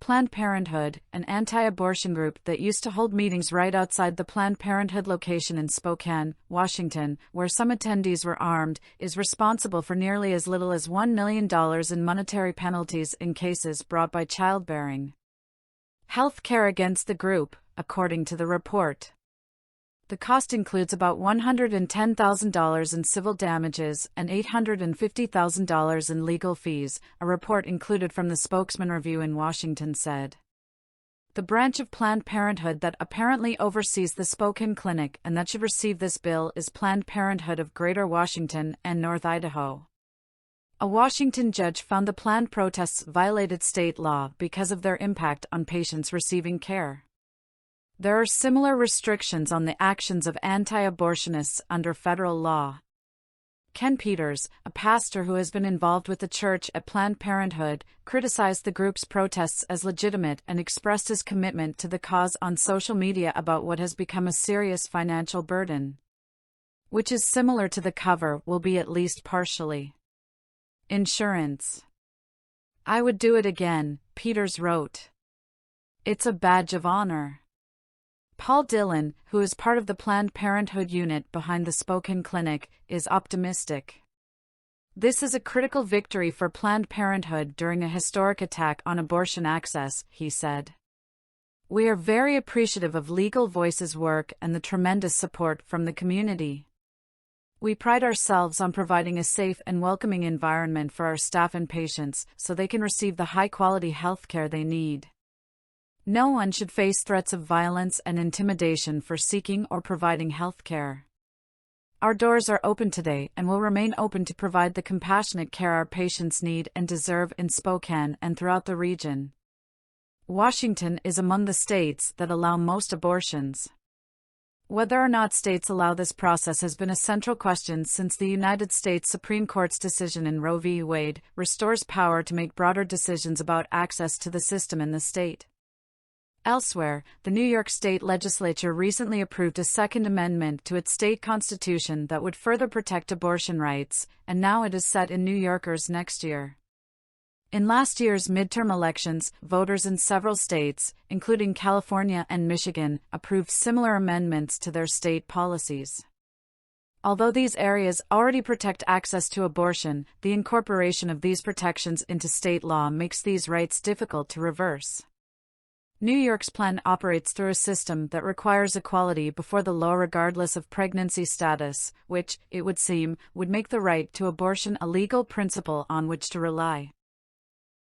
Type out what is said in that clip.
Planned Parenthood, an anti-abortion group that used to hold meetings right outside the Planned Parenthood location in Spokane, Washington, where some attendees were armed, is responsible for nearly as little as $1 million in monetary penalties in cases brought by childbearing. Health care against the group, according to the report. The cost includes about $110,000 in civil damages and $850,000 in legal fees, a report included from the Spokesman Review in Washington said. The branch of Planned Parenthood that apparently oversees the Spokane clinic and that should receive this bill is Planned Parenthood of Greater Washington and North Idaho. A Washington judge found the planned protests violated state law because of their impact on patients receiving care. There are similar restrictions on the actions of anti-abortionists under federal law. Ken Peters, a pastor who has been involved with the church at Planned Parenthood, criticized the group's protests as legitimate and expressed his commitment to the cause on social media about what has become a serious financial burden, which is similar to the cover will be at least partially. Insurance. I would do it again, Peters wrote. It's a badge of honor. Paul Dillon, who is part of the Planned Parenthood unit behind the Spokane clinic, is optimistic. This is a critical victory for Planned Parenthood during a historic attack on abortion access, he said. We are very appreciative of Legal Voices' work and the tremendous support from the community. We pride ourselves on providing a safe and welcoming environment for our staff and patients so they can receive the high-quality health care they need. No one should face threats of violence and intimidation for seeking or providing health care. Our doors are open today and will remain open to provide the compassionate care our patients need and deserve in Spokane and throughout the region. Washington is among the states that allow most abortions. Whether or not states allow this process has been a central question since the United States Supreme Court's decision in Roe v. Wade restores power to make broader decisions about access to the system in the state. Elsewhere, the New York State Legislature recently approved a Second Amendment to its state constitution that would further protect abortion rights, and now it is set in New Yorkers next year. In last year's midterm elections, voters in several states, including California and Michigan, approved similar amendments to their state policies. Although these areas already protect access to abortion, the incorporation of these protections into state law makes these rights difficult to reverse. New York's plan operates through a system that requires equality before the law regardless of pregnancy status, which, it would seem, would make the right to abortion a legal principle on which to rely.